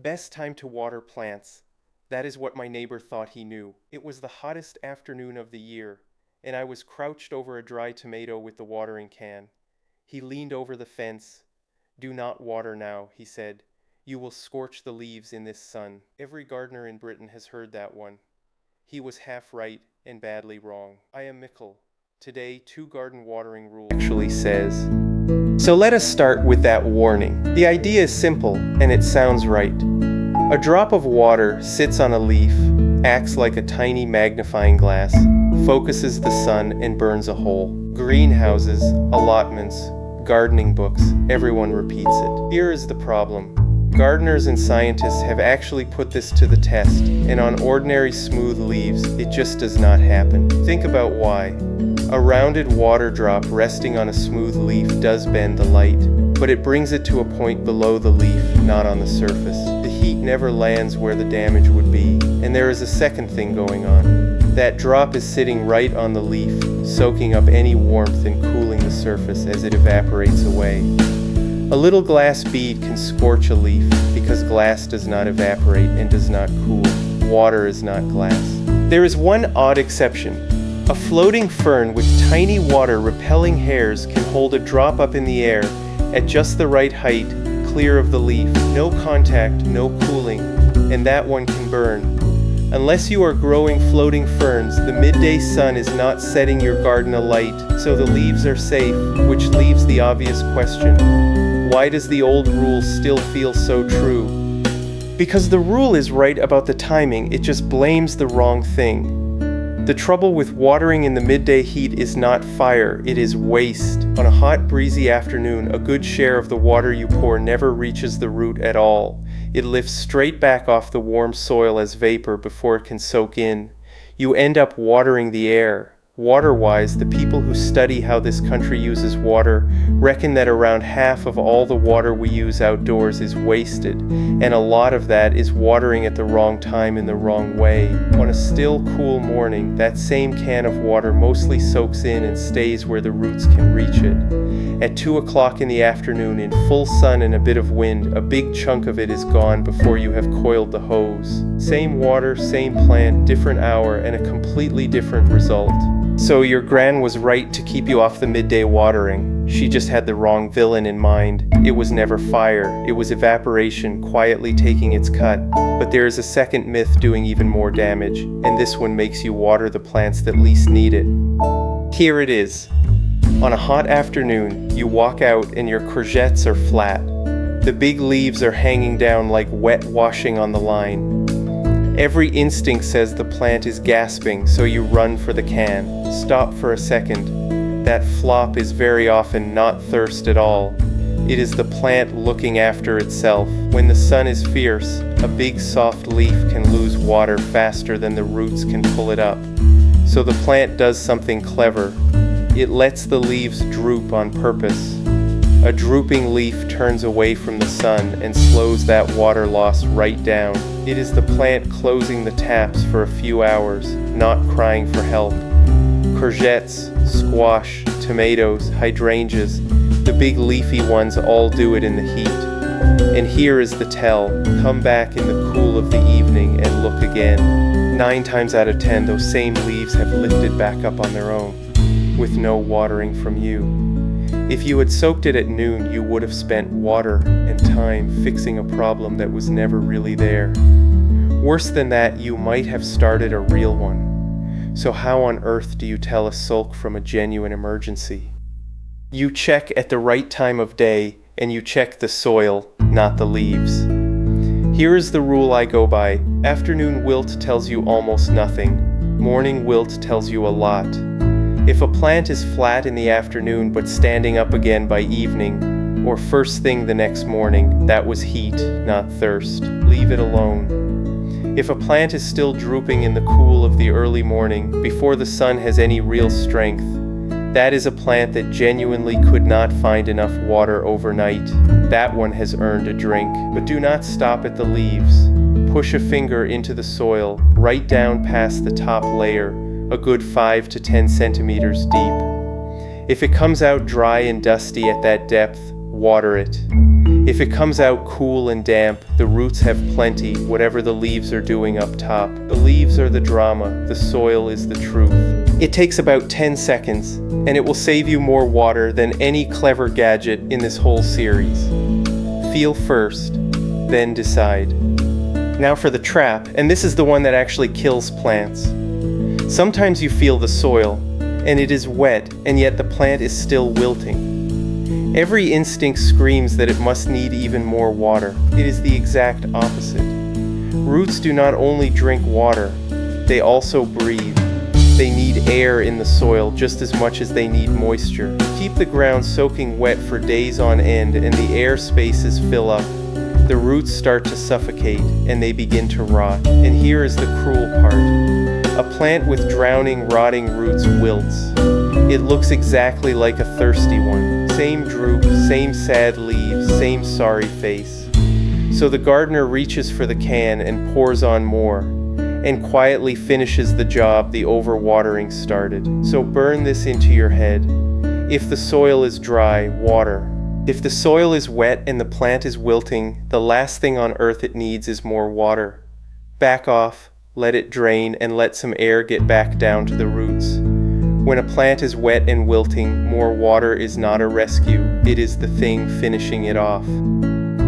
Best time to water plants. That is what my neighbor thought he knew. It was the hottest afternoon of the year, and I was crouched over a dry tomato with the watering can. He leaned over the fence. "Do not water now," he said. "You will scorch the leaves in this sun." Every gardener in Britain has heard that one. He was half right and badly wrong. I am Mickle. Today, 2 garden watering rules actually says. So let us start with that warning. The idea is simple, and it sounds right. A drop of water sits on a leaf, acts like a tiny magnifying glass, focuses the sun and burns a hole. Greenhouses, allotments, gardening books, everyone repeats it. Here is the problem. Gardeners and scientists have actually put this to the test, and on ordinary smooth leaves, it just does not happen. Think about why. A rounded water drop resting on a smooth leaf does bend the light, but it brings it to a point below the leaf, not on the surface. The heat never lands where the damage would be. And there is a second thing going on. That drop is sitting right on the leaf, soaking up any warmth and cooling the surface as it evaporates away. A little glass bead can scorch a leaf because glass does not evaporate and does not cool. Water is not glass. There is one odd exception. A floating fern with tiny water-repelling hairs can hold a drop up in the air at just the right height, clear of the leaf. No contact, no cooling, and that one can burn. Unless you are growing floating ferns, the midday sun is not setting your garden alight, so the leaves are safe, which leaves the obvious question. Why does the old rule still feel so true? Because the rule is right about the timing, it just blames the wrong thing. The trouble with watering in the midday heat is not fire, it is waste. On a hot, breezy afternoon, a good share of the water you pour never reaches the root at all. It lifts straight back off the warm soil as vapor before it can soak in. You end up watering the air. Water-wise, the people who study how this country uses water reckon that around half of all the water we use outdoors is wasted, and a lot of that is watering at the wrong time in the wrong way. On a still, cool morning, that same can of water mostly soaks in and stays where the roots can reach it. At 2 o'clock in the afternoon, in full sun and a bit of wind, a big chunk of it is gone before you have coiled the hose. Same water, same plant, different hour, and a completely different result. So your gran was right to keep you off the midday watering. She just had the wrong villain in mind. It was never fire, it was evaporation quietly taking its cut. But there is a second myth doing even more damage, and this one makes you water the plants that least need it. Here it is. On a hot afternoon, you walk out and your courgettes are flat. The big leaves are hanging down like wet washing on the line. Every instinct says the plant is gasping, so you run for the can. Stop for a second. That flop is very often not thirst at all. It is the plant looking after itself. When the sun is fierce, a big soft leaf can lose water faster than the roots can pull it up. So the plant does something clever. It lets the leaves droop on purpose. A drooping leaf turns away from the sun and slows that water loss right down. It is the plant closing the taps for a few hours, not crying for help. Courgettes, squash, tomatoes, hydrangeas, the big leafy ones all do it in the heat. And here is the tell. Come back in the cool of the evening and look again. 9 times out of 10, those same leaves have lifted back up on their own, with no watering from you. If you had soaked it at noon, you would have spent water and time fixing a problem that was never really there. Worse than that, you might have started a real one. So how on earth do you tell a sulk from a genuine emergency? You check at the right time of day, and you check the soil, not the leaves. Here is the rule I go by. Afternoon wilt tells you almost nothing. Morning wilt tells you a lot. If a plant is flat in the afternoon but standing up again by evening, or first thing the next morning, that was heat, not thirst. Leave it alone. If a plant is still drooping in the cool of the early morning, before the sun has any real strength, that is a plant that genuinely could not find enough water overnight. That one has earned a drink. But do not stop at the leaves. Push a finger into the soil, right down past the top layer, a good 5 to 10 centimeters deep. If it comes out dry and dusty at that depth, water it. If it comes out cool and damp, the roots have plenty, whatever the leaves are doing up top. The leaves are the drama, the soil is the truth. It takes about 10 seconds, and it will save you more water than any clever gadget in this whole series. Feel first, then decide. Now for the trap, and this is the one that actually kills plants. Sometimes you feel the soil, and it is wet, and yet the plant is still wilting. Every instinct screams that it must need even more water. It is the exact opposite. Roots do not only drink water, they also breathe. They need air in the soil just as much as they need moisture. Keep the ground soaking wet for days on end and the air spaces fill up. The roots start to suffocate and they begin to rot. And here is the cruel part. A plant with drowning, rotting roots wilts. It looks exactly like a thirsty one. Same droop, same sad leaves, same sorry face. So the gardener reaches for the can and pours on more, and quietly finishes the job the overwatering started. So burn this into your head. If the soil is dry, water. If the soil is wet and the plant is wilting, the last thing on earth it needs is more water. Back off, let it drain, and let some air get back down to the roots. When a plant is wet and wilting, more water is not a rescue, it is the thing finishing it off.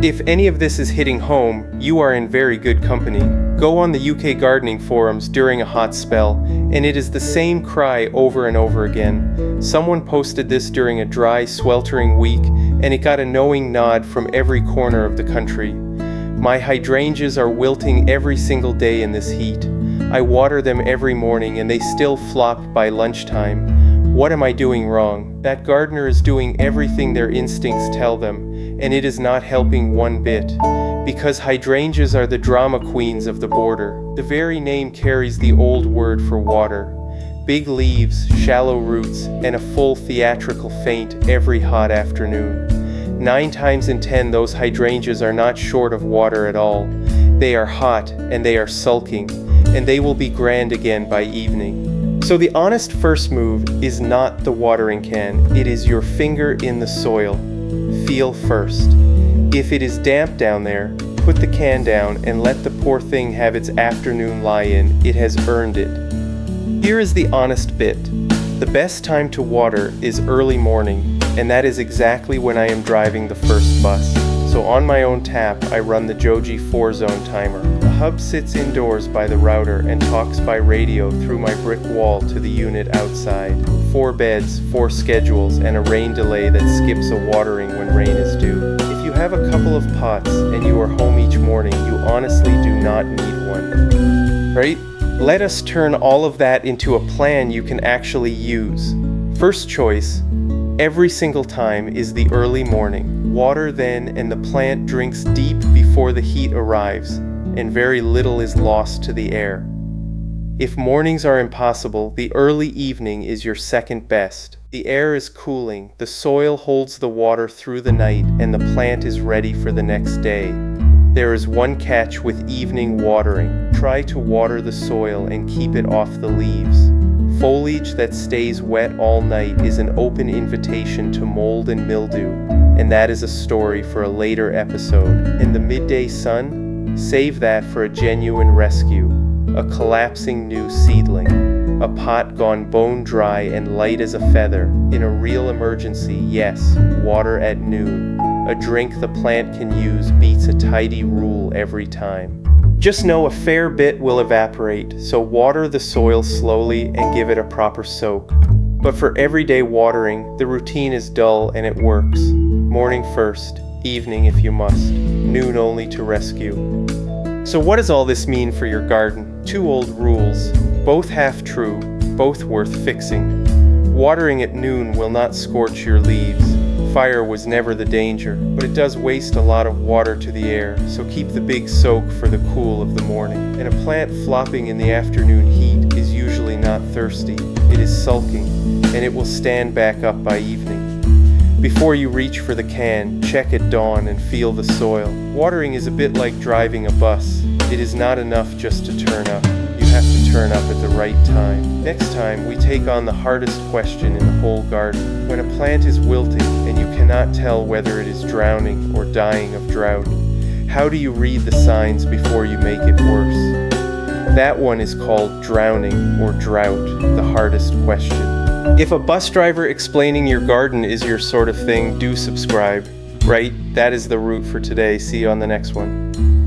If any of this is hitting home, you are in very good company. Go on the UK gardening forums during a hot spell, and it is the same cry over and over again. Someone posted this during a dry, sweltering week, and it got a knowing nod from every corner of the country. My hydrangeas are wilting every single day in this heat. I water them every morning and they still flop by lunchtime. What am I doing wrong? That gardener is doing everything their instincts tell them, and it is not helping one bit. Because hydrangeas are the drama queens of the border. The very name carries the old word for water. Big leaves, shallow roots, and a full theatrical faint every hot afternoon. 9 times in 10 those hydrangeas are not short of water at all. They are hot and they are sulking, and they will be grand again by evening. So the honest first move is not the watering can, it is your finger in the soil. Feel first. If it is damp down there, put the can down and let the poor thing have its afternoon lie-in. It has earned it. Here is the honest bit. The best time to water is early morning, and that is exactly when I am driving the first bus. So on my own tap, I run the Johgee 4-zone timer. The hub sits indoors by the router and talks by radio through my brick wall to the unit outside. 4 beds, 4 schedules, and a rain delay that skips a watering when rain is due. If you have a couple of pots and you are home each morning, you honestly do not need one. Right? Let us turn all of that into a plan you can actually use. First choice, every single time, is the early morning. Water then, and the plant drinks deep before the heat arrives, and very little is lost to the air. If mornings are impossible, the early evening is your second best. The air is cooling, the soil holds the water through the night, and the plant is ready for the next day. There is one catch with evening watering. Try to water the soil and keep it off the leaves. Foliage that stays wet all night is an open invitation to mold and mildew, and that is a story for a later episode. In the midday sun, save that for a genuine rescue, a collapsing new seedling, a pot gone bone dry and light as a feather. In a real emergency, yes, water at noon. A drink the plant can use beats a tidy rule every time. Just know a fair bit will evaporate, so water the soil slowly and give it a proper soak. But for everyday watering, the routine is dull and it works. Morning first, evening if you must, noon only to rescue. So what does all this mean for your garden? 2 old rules, both half true, both worth fixing. Watering at noon will not scorch your leaves. Fire was never the danger, but it does waste a lot of water to the air, so keep the big soak for the cool of the morning. And a plant flopping in the afternoon heat is usually not thirsty, it is sulking, and it will stand back up by evening. Before you reach for the can, check at dawn and feel the soil. Watering is a bit like driving a bus. It is not enough just to turn up. You have to turn up at the right time. Next time, we take on the hardest question in the whole garden. When a plant is wilting and you cannot tell whether it is drowning or dying of drought, how do you read the signs before you make it worse? That one is called drowning or drought, the hardest question. If a bus driver explaining your garden is your sort of thing, do subscribe. Right? That is the route for today. See you on the next one.